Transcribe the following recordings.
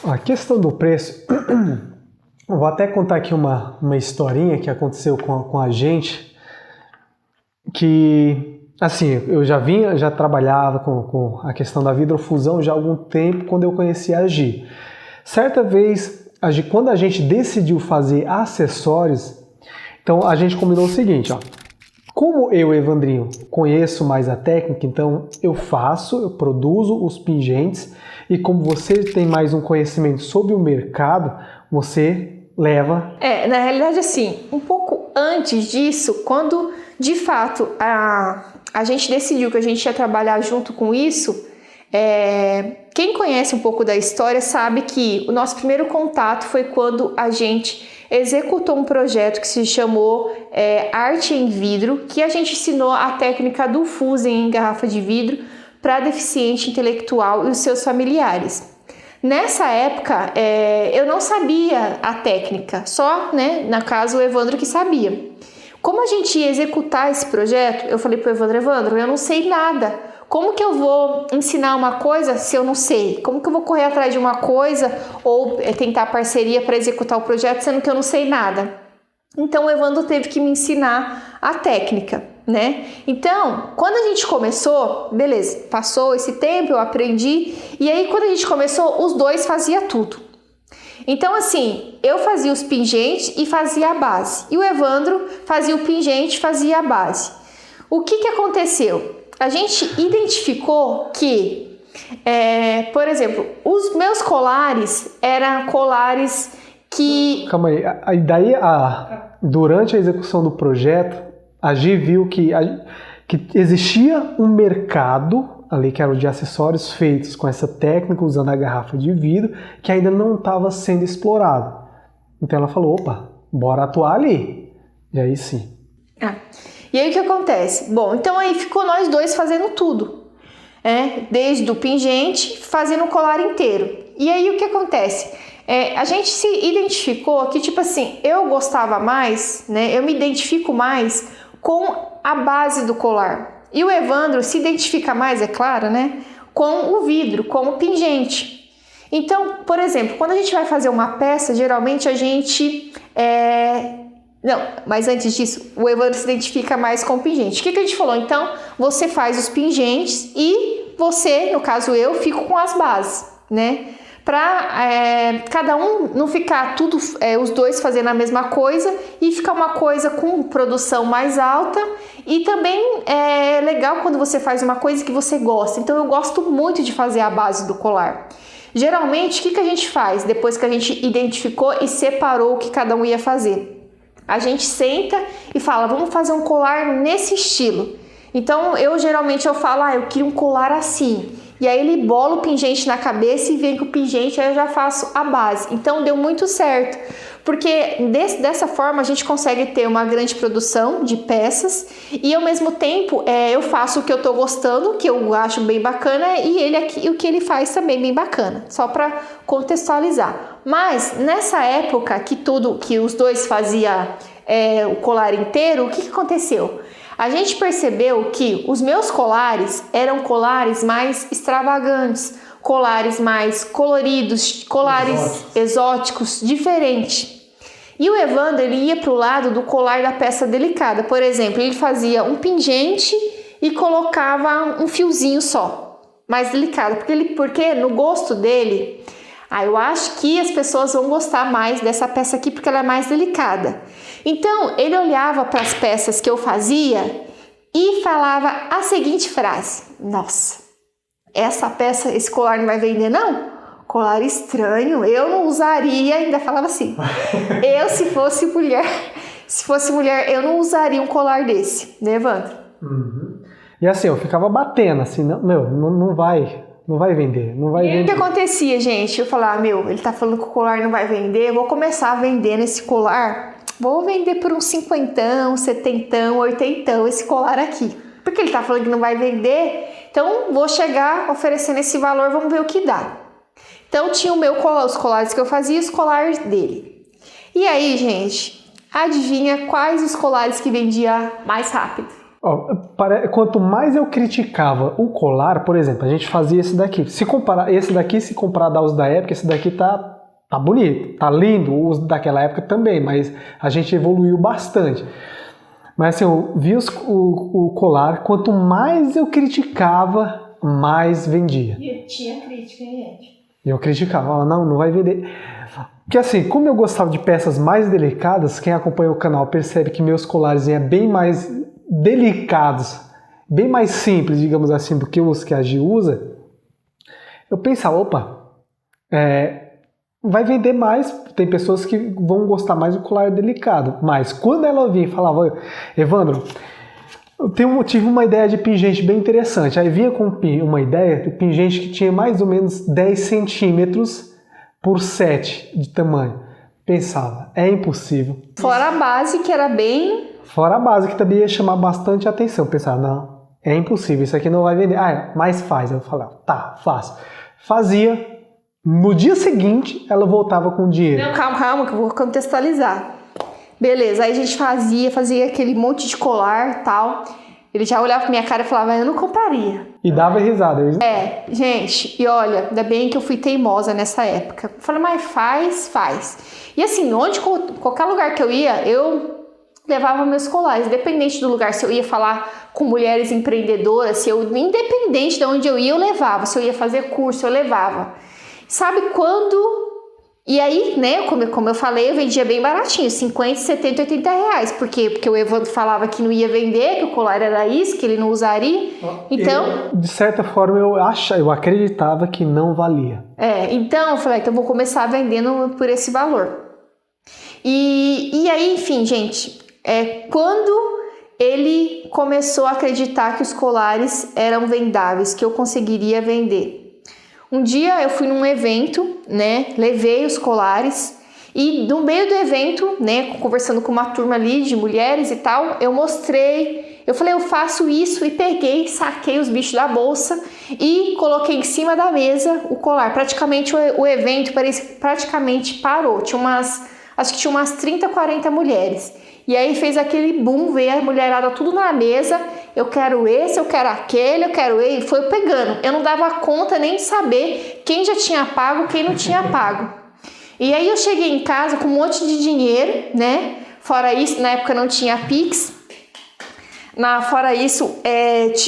A questão do preço, eu vou até contar aqui uma historinha que aconteceu com a gente, que, assim, eu já trabalhava com a questão da vidrofusão já há algum tempo, quando eu conheci a Gi. Certa vez, quando a gente decidiu fazer acessórios, então a gente combinou o seguinte, ó. Como eu, Evandrinho, conheço mais a técnica, então eu produzo os pingentes, e como você tem mais um conhecimento sobre o mercado, você leva... Na realidade, assim, um pouco antes disso, quando de fato a gente decidiu que a gente ia trabalhar junto com isso, quem conhece um pouco da história sabe que o nosso primeiro contato foi quando a gente executou um projeto que se chamou Arte em Vidro, que a gente ensinou a técnica do fusing em garrafa de vidro para deficiente intelectual e os seus familiares. Nessa época, eu não sabia a técnica, só, no caso, o Evandro que sabia. Como a gente ia executar esse projeto, eu falei para o Evandro, eu não sei nada. Como que eu vou ensinar uma coisa se eu não sei? Como que eu vou correr atrás de uma coisa ou tentar parceria para executar o projeto sendo que eu não sei nada? Então o Evandro teve que me ensinar a técnica, né? Então, quando a gente começou, beleza, passou esse tempo, eu aprendi, e aí quando a gente começou, os dois faziam tudo. Então, assim, eu fazia os pingentes e fazia a base, e o Evandro fazia o pingente e fazia a base. O que aconteceu? A gente identificou que, por exemplo, os meus colares eram colares que... Calma aí, daí durante a execução do projeto, a Gi viu que existia um mercado ali, que era o de acessórios feitos com essa técnica, usando a garrafa de vidro, que ainda não estava sendo explorado. Então ela falou, opa, bora atuar ali. E aí sim. E aí o que acontece? Bom, então aí ficou nós dois fazendo tudo, desde o pingente, fazendo o colar inteiro. E aí o que acontece? A gente se identificou que, tipo assim, eu gostava mais, eu me identifico mais com a base do colar. E o Evandro se identifica mais, é claro, com o vidro, com o pingente. Então, por exemplo, quando a gente vai fazer uma peça, geralmente a gente... Não, mas antes disso, o Evandro se identifica mais com o pingente. O que a gente falou? Então, você faz os pingentes e você, no caso eu, fico com as bases, Para cada um não ficar tudo, os dois fazendo a mesma coisa e ficar uma coisa com produção mais alta. E também é legal quando você faz uma coisa que você gosta. Então, eu gosto muito de fazer a base do colar. Geralmente, o que a gente faz depois que a gente identificou e separou o que cada um ia fazer? A gente senta e fala, vamos fazer um colar nesse estilo. Então, eu geralmente falo, eu queria um colar assim. E aí ele bola o pingente na cabeça e vem com o pingente, aí eu já faço a base. Então, deu muito certo. Porque dessa forma a gente consegue ter uma grande produção de peças e ao mesmo tempo eu faço o que eu tô gostando, que eu acho bem bacana, e o que ele faz também bem bacana, só para contextualizar. Mas nessa época que os dois faziam o colar inteiro, o que aconteceu? A gente percebeu que os meus colares eram colares mais extravagantes, colares mais coloridos, colares exóticos, diferentes. E o Evandro, ele ia para o lado do colar da peça delicada. Por exemplo, ele fazia um pingente e colocava um fiozinho só, mais delicado. Porque no gosto dele, eu acho que as pessoas vão gostar mais dessa peça aqui porque ela é mais delicada. Então, ele olhava para as peças que eu fazia e falava a seguinte frase: nossa, essa peça, esse colar não vai vender não? Colar estranho, eu não usaria, ainda falava assim. Se fosse mulher, eu não usaria um colar desse, né, Evandro? Uhum. E assim, eu ficava batendo, assim, não vai vender, não vai vender. O que acontecia, gente? Eu falava, ele tá falando que o colar não vai vender, eu vou começar a vender esse colar, vou vender por uns 50, 70, 80 esse colar aqui. Porque ele tá falando que não vai vender, então vou chegar oferecendo esse valor, vamos ver o que dá. Então tinha os colares que eu fazia e os colares dele. E aí, gente, adivinha quais os colares que vendia mais rápido? Quanto mais eu criticava o colar, por exemplo, a gente fazia esse daqui. Se comparar aos da época, esse daqui tá bonito, tá lindo. Os daquela época também, mas a gente evoluiu bastante. Mas assim, eu vi o colar, quanto mais eu criticava, mais vendia. E tinha crítica, gente. Eu criticava, não vai vender. Porque assim, como eu gostava de peças mais delicadas, quem acompanha o canal percebe que meus colares é bem mais delicados, bem mais simples, digamos assim, do que os que a Gi usa. Eu pensava, vai vender mais, tem pessoas que vão gostar mais do colar delicado. Mas quando ela vinha e falava, Evandro, eu tive uma ideia de pingente bem interessante. Aí vinha com uma ideia de pingente que tinha mais ou menos 10 centímetros por 7 de tamanho. Pensava, é impossível. Fora a base, que era bem... Fora a base, que também ia chamar bastante atenção. Pensava, não, é impossível, isso aqui não vai vender. Mas faz. Eu falava, tá, faço. Fazia. No dia seguinte, ela voltava com o dinheiro. Não, calma, que eu vou contextualizar. Beleza, aí a gente fazia aquele monte de colar e tal. Ele já olhava pra minha cara e falava, eu não compraria. E dava risada. Gente, e olha, ainda bem que eu fui teimosa nessa época. Eu falei, mas faz. E assim, qualquer lugar que eu ia, eu levava meus colares. Independente do lugar, se eu ia falar com mulheres empreendedoras, independente de onde eu ia, eu levava. Se eu ia fazer curso, eu levava. Sabe quando... E aí, né, como eu falei, eu vendia bem baratinho, 50, 70, 80 reais. Por quê? Porque o Evandro falava que não ia vender, que o colar era isso, que ele não usaria. Então... De certa forma, eu acreditava que não valia. Então eu falei, então eu vou começar vendendo por esse valor. E aí, enfim, gente, quando ele começou a acreditar que os colares eram vendáveis, que eu conseguiria vender. Um dia eu fui num evento, né, levei os colares e no meio do evento, né, conversando com uma turma ali de mulheres e tal, eu falei, eu faço isso e peguei, saquei os bichos da bolsa e coloquei em cima da mesa o colar. Praticamente o evento praticamente parou, acho que tinha umas 30, 40 mulheres. E aí fez aquele boom, veio a mulherada tudo na mesa, eu quero esse, eu quero aquele, eu quero ele, foi pegando. Eu não dava conta nem de saber quem já tinha pago, quem não tinha pago. E aí eu cheguei em casa com um monte de dinheiro, né? Fora isso, na época não tinha Pix. Fora isso,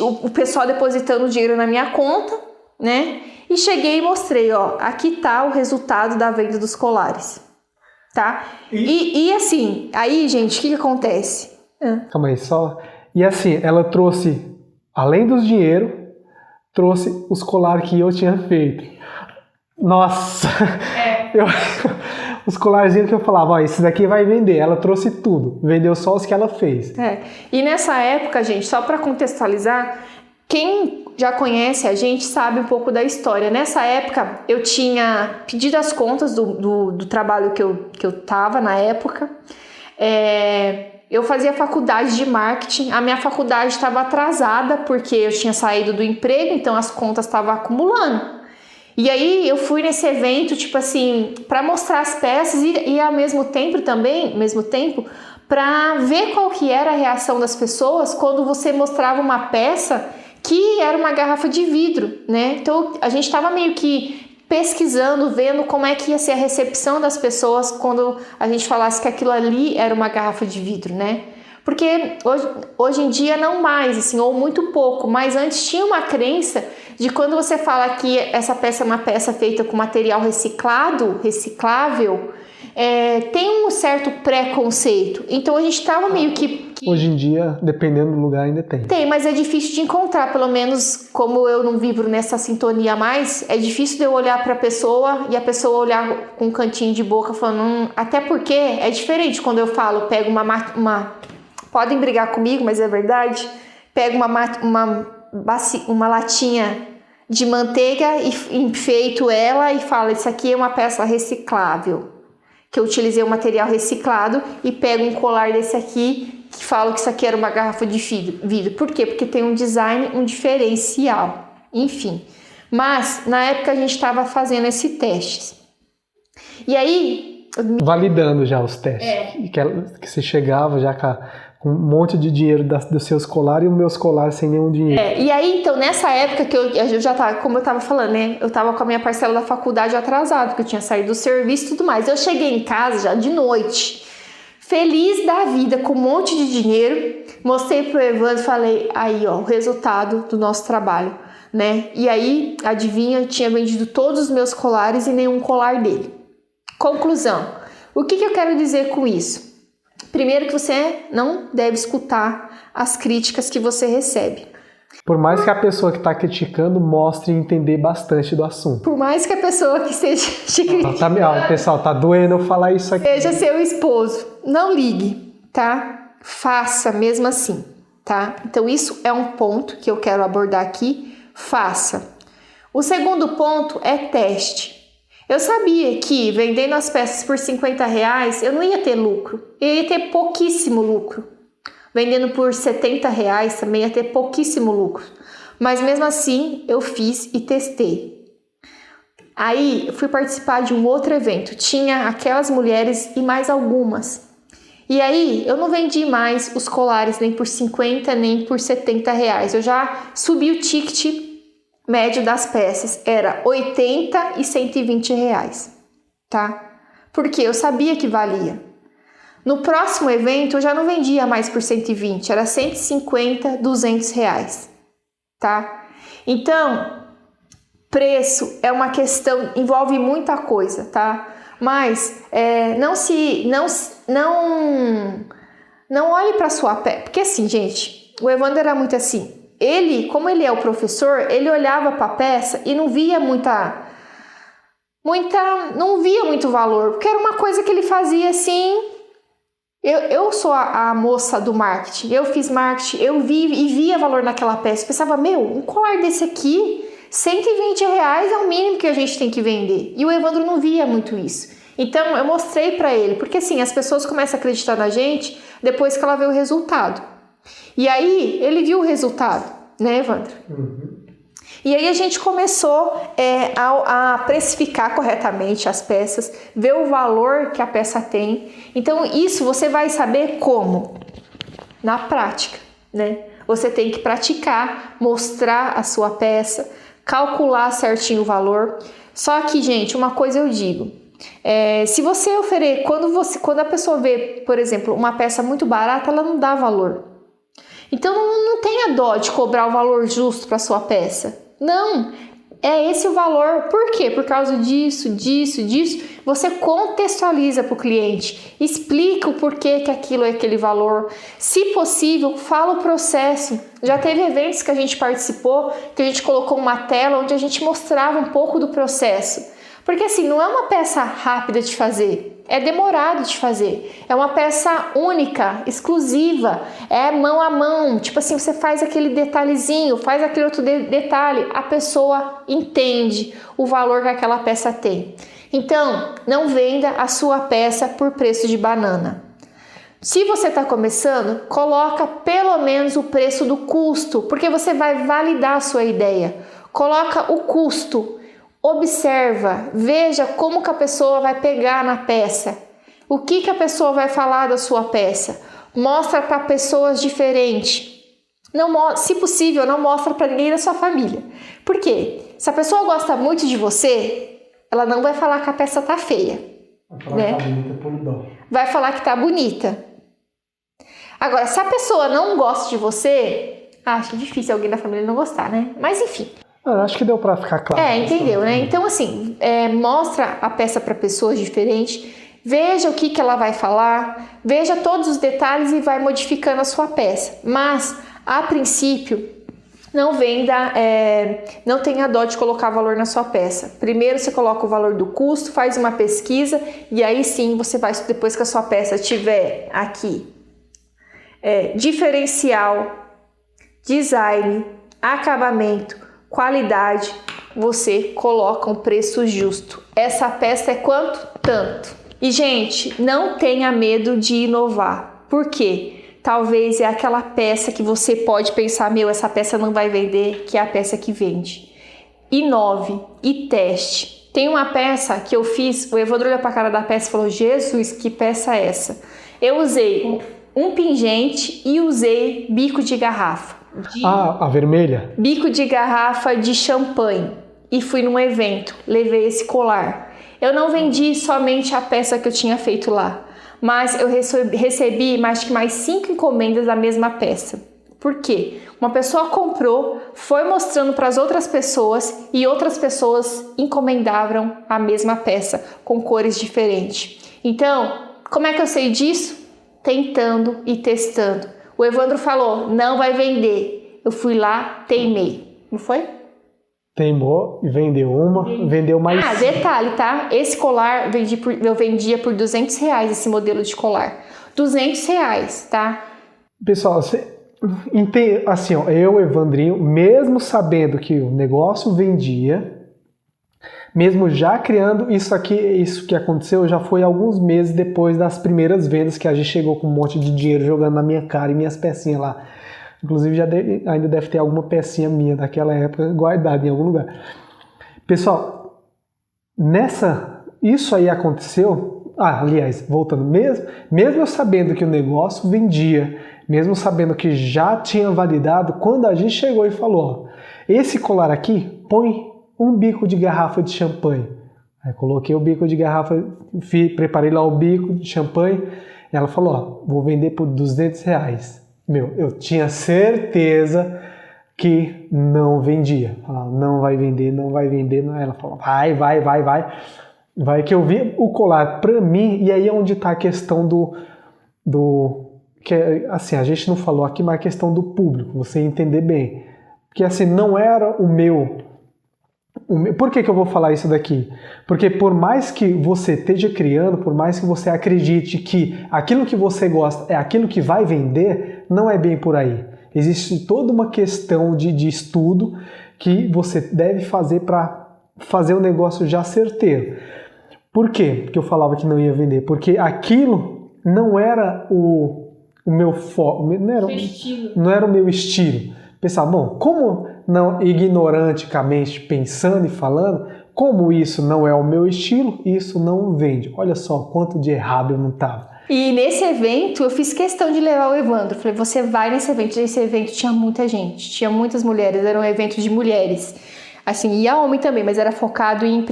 o pessoal depositando dinheiro na minha conta, né? E cheguei e mostrei, aqui tá o resultado da venda dos colares. Tá? E assim, aí, gente, o que acontece? Calma aí, só... E assim, ela trouxe, além dos dinheiro, trouxe os colares que eu tinha feito. Nossa! Os colarzinhos que eu falava, esse daqui vai vender. Ela trouxe tudo. Vendeu só os que ela fez. E nessa época, gente, só para contextualizar, quem já conhece a gente sabe um pouco da história. Nessa época, eu tinha pedido as contas do trabalho que eu tava na época. Eu fazia faculdade de marketing. A minha faculdade estava atrasada porque eu tinha saído do emprego, então as contas estavam acumulando. E aí eu fui nesse evento, tipo assim, para mostrar as peças e ao mesmo tempo para ver qual que era a reação das pessoas quando você mostrava uma peça que era uma garrafa de vidro, né? Então a gente estava meio que pesquisando, vendo como é que ia ser a recepção das pessoas quando a gente falasse que aquilo ali era uma garrafa de vidro, né? Porque hoje em dia não mais, assim, ou muito pouco, mas antes tinha uma crença de quando você fala que essa peça é uma peça feita com material reciclável, tem um certo preconceito. Então a gente estava meio que... Hoje em dia, dependendo do lugar, ainda tem. Tem, mas é difícil de encontrar, pelo menos como eu não vibro nessa sintonia mais, é difícil de eu olhar para a pessoa e a pessoa olhar com um cantinho de boca falando... Até porque é diferente quando eu falo, pego uma podem brigar comigo, mas é verdade. Pego uma latinha de manteiga e enfeito ela e falo, isso aqui é uma peça reciclável, que eu utilizei um material reciclado, e pego um colar desse aqui que falo que isso aqui era uma garrafa de vidro. Por quê? Porque tem um design, um diferencial. Enfim. Mas, na época, a gente estava fazendo esse teste. E aí... Validando já os testes. Que você chegava já com um monte de dinheiro dos seus colares e os meus colares sem nenhum dinheiro. E aí, então, nessa época que eu já tava, como eu tava falando, né? Eu tava com a minha parcela da faculdade atrasada, porque eu tinha saído do serviço e tudo mais. Eu cheguei em casa já de noite, feliz da vida, com um monte de dinheiro. Mostrei pro Evandro e falei, aí ó, o resultado do nosso trabalho, né? E aí, adivinha, eu tinha vendido todos os meus colares e nenhum colar dele. Conclusão, o que eu quero dizer com isso? Primeiro que você não deve escutar as críticas que você recebe. Por mais que a pessoa que está criticando mostre entender bastante do assunto. Por mais que a pessoa que esteja te criticando... Pessoal, tá doendo eu falar isso aqui. Seja seu esposo, não ligue, tá? Faça mesmo assim, tá? Então isso é um ponto que eu quero abordar aqui, faça. O segundo ponto é teste. Eu sabia que vendendo as peças por R$50 eu não ia ter lucro, eu ia ter pouquíssimo lucro. Vendendo por R$70 também ia ter pouquíssimo lucro. Mas mesmo assim eu fiz e testei. Aí eu fui participar de um outro evento, tinha aquelas mulheres e mais algumas. E aí, eu não vendi mais os colares nem por 50 nem por 70 reais. Eu já subi o ticket médio das peças. Era 80 e 120 reais, tá? Porque eu sabia que valia. No próximo evento, eu já não vendia mais por 120. Era 150, 200 reais, tá? Então, preço é uma questão, envolve muita coisa, tá? Mas não olhe para sua peça, porque assim, gente, o Evandro era muito assim. Ele, como ele é o professor, ele olhava para a peça e não via muito valor, porque era uma coisa que ele fazia assim. Eu sou a moça do marketing, eu fiz marketing, eu vi e via valor naquela peça. Eu pensava, um colar desse aqui, R$120 é o mínimo que a gente tem que vender. E o Evandro não via muito isso. Então eu mostrei para ele, porque assim, as pessoas começam a acreditar na gente depois que ela vê o resultado. E aí ele viu o resultado, né, Evandro? Uhum. E aí a gente começou a precificar corretamente as peças, ver o valor que a peça tem. Então isso você vai saber como? Na prática, né? Você tem que praticar, mostrar a sua peça, calcular certinho o valor. Só que, gente, uma coisa eu digo, se você oferecer, quando a pessoa vê, por exemplo, uma peça muito barata, ela não dá valor. Então não tenha dó de cobrar o valor justo para sua peça. Não, é esse o valor. Por quê? Por causa disso. Você contextualiza para o cliente, explica o porquê que aquilo é aquele valor. Se possível, fala o processo. Já teve eventos que a gente participou, que a gente colocou uma tela onde a gente mostrava um pouco do processo. Porque assim, não é uma peça rápida de fazer, é demorado de fazer. É uma peça única, exclusiva, é mão a mão. Tipo assim, você faz aquele detalhezinho, faz aquele outro detalhe, a pessoa entende o valor que aquela peça tem. Então, não venda a sua peça por preço de banana. Se você está começando, coloca pelo menos o preço do custo, porque você vai validar a sua ideia. Coloca o custo. Observa, veja como que a pessoa vai pegar na peça, o que a pessoa vai falar da sua peça. Mostra para pessoas diferentes. Não, se possível, não mostra para ninguém da sua família. Por quê? Se a pessoa gosta muito de você, ela não vai falar que a peça tá feia. Vai falar que tá bonita por dó. Vai falar que tá bonita. Agora, se a pessoa não gosta de você, acho difícil alguém da família não gostar, né? Mas enfim. Eu acho que deu para ficar claro. Entendeu, né? Então, assim, mostra a peça para pessoas diferentes, veja o que ela vai falar, veja todos os detalhes e vai modificando a sua peça. Mas, a princípio, não venda, não tenha dó de colocar valor na sua peça. Primeiro você coloca o valor do custo, faz uma pesquisa e aí sim você vai, depois que a sua peça tiver aqui, diferencial, design, acabamento, qualidade, você coloca um preço justo. Essa peça é quanto? Tanto. E, gente, não tenha medo de inovar. Por quê? Talvez é aquela peça que você pode pensar, essa peça não vai vender, que é a peça que vende. Inove e teste. Tem uma peça que eu fiz, o Evandro olhou pra cara da peça e falou, Jesus, que peça é essa? Eu usei um pingente e usei bico de garrafa. A vermelha? Bico de garrafa de champanhe. E fui num evento, levei esse colar. Eu não vendi somente a peça que eu tinha feito lá, mas eu recebi mais 5 encomendas da mesma peça. Por quê? Uma pessoa comprou, foi mostrando para as outras pessoas e outras pessoas encomendavam a mesma peça com cores diferentes. Então, como é que eu sei disso? Tentando e testando. O Evandro falou, não vai vender. Eu fui lá, teimei. Não foi? Teimou e vendeu uma, vendeu mais. Ah, detalhe, tá? Esse colar eu vendia por R$200, esse modelo de colar. R$200, tá? Pessoal, assim, ó, eu, Evandrinho, mesmo sabendo que o negócio vendia, mesmo já criando isso que aconteceu, já foi alguns meses depois das primeiras vendas que a gente chegou com um monte de dinheiro jogando na minha cara e minhas pecinhas lá. Inclusive ainda deve ter alguma pecinha minha daquela época guardada em algum lugar. Pessoal, isso aí aconteceu, aliás, voltando, mesmo eu sabendo que o negócio vendia, mesmo sabendo que já tinha validado, quando a gente chegou e falou, ó, esse colar aqui, põe um bico de garrafa de champanhe. Aí coloquei o bico de garrafa, preparei lá o bico de champanhe, e ela falou, ó, vou vender por R$200. Eu tinha certeza que não vendia. Falava, não vai vender, não vai vender. Ela falou, vai. Vai que eu vi o colar pra mim, e aí é onde tá a questão que assim, a gente não falou aqui, mas a questão do público, você entender bem. Porque assim, não era o meu. Por que eu vou falar isso daqui? Porque por mais que você esteja criando, por mais que você acredite que aquilo que você gosta é aquilo que vai vender, não é bem por aí. Existe toda uma questão de estudo que você deve fazer para fazer o negócio já certeiro. Por quê que eu falava que não ia vender? Porque aquilo não era o meu foco, não era o meu estilo. Pensar, bom, como não ignoranticamente pensando e falando, como isso não é o meu estilo, isso não vende. Olha só quanto de errado eu não estava. E nesse evento eu fiz questão de levar o Evandro. Falei, você vai nesse evento. Nesse evento tinha muita gente, tinha muitas mulheres, era um evento de mulheres. Assim, e a homem também, mas era focado em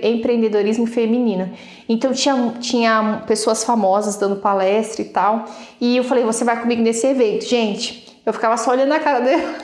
empreendedorismo feminino. Então tinha pessoas famosas dando palestra e tal. E eu falei, você vai comigo nesse evento. Gente, eu ficava só olhando na cara do Evandro.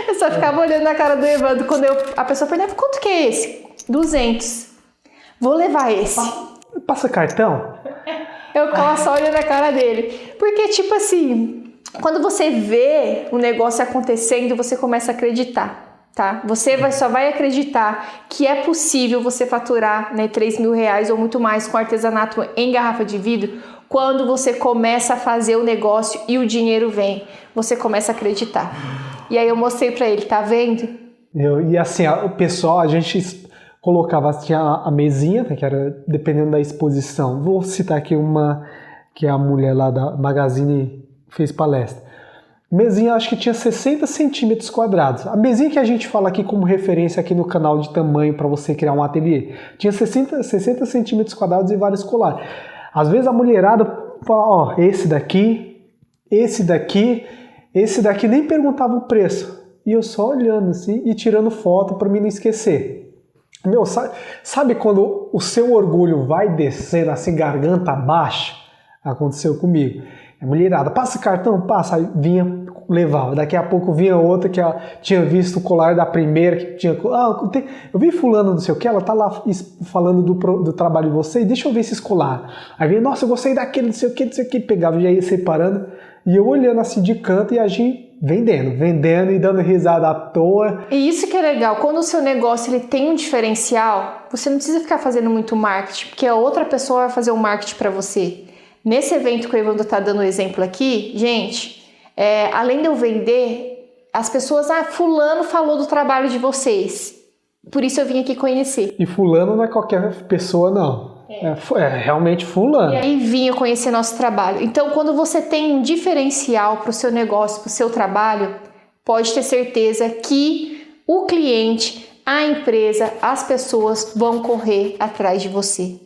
Eu só ficava olhando na cara do Evandro. Quando a pessoa perguntava, quanto que é esse? 200. Vou levar esse. Passa cartão? Eu ficava só olhando na cara dele. Porque, tipo assim, quando você vê o negócio acontecendo, você começa a acreditar, tá? Você só vai acreditar que é possível você faturar, né, R$3.000 ou muito mais com artesanato em garrafa de vidro quando você começa a fazer o negócio e o dinheiro vem. Você começa a acreditar. E aí eu mostrei pra ele, tá vendo? E assim, o pessoal, a gente colocava, tinha a mesinha, que era dependendo da exposição. Vou citar aqui uma que a mulher lá da Magazine fez palestra. Mesinha, acho que tinha 60 centímetros quadrados. A mesinha que a gente fala aqui como referência aqui no canal de tamanho para você criar um ateliê. Tinha 60 centímetros quadrados e vários colares. Às vezes a mulherada fala, ó, esse daqui nem perguntava o preço. E eu só olhando assim e tirando foto para mim não esquecer. Sabe quando o seu orgulho vai descendo assim, garganta abaixo? Aconteceu comigo. A mulherada, passa cartão? Passa. Aí vinha, levava. Daqui a pouco vinha outra que tinha visto o colar da primeira, que tinha... eu vi fulano não sei o que, ela tá lá falando do trabalho de você, deixa eu ver esse colar. Aí vinha, nossa, eu gostei daquele, não sei o que, pegava, já ia separando, e eu olhando assim de canto e a gente vendendo e dando risada à toa. E isso que é legal, quando o seu negócio ele tem um diferencial, você não precisa ficar fazendo muito marketing, porque a outra pessoa vai fazer o marketing para você. Nesse evento que o Evandro tá dando exemplo aqui, gente, além de eu vender, as pessoas, fulano falou do trabalho de vocês, por isso eu vim aqui conhecer. E fulano não é qualquer pessoa, não. É realmente fulano. E aí vinha conhecer nosso trabalho. Então, quando você tem um diferencial para o seu negócio, para o seu trabalho, pode ter certeza que o cliente, a empresa, as pessoas vão correr atrás de você.